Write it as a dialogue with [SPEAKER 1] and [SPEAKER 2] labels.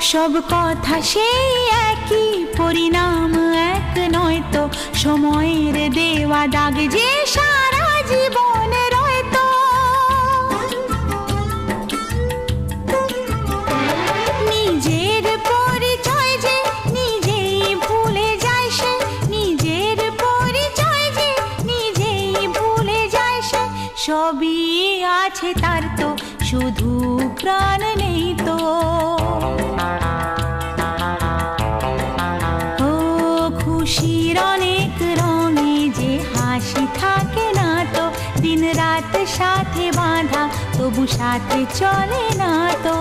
[SPEAKER 1] সব কথা সেই একই, পরিণাম এক নয় তো। সময়ের দেওয়া দাগ যে সারা জীবন রয়তো। নিজের পরিচয় যে নিজেই ভুলে যায় সে, নিজের পরিচয় যে নিজেই ভুলে যায় সে। সবই আছে তার তো, শুধু প্রাণ নেই তো। ও খুশির অনেক রঙে যে হাসি থাকে না তো। দিন রাত সাথে বাঁধা, তবু সাথে চলে না তো।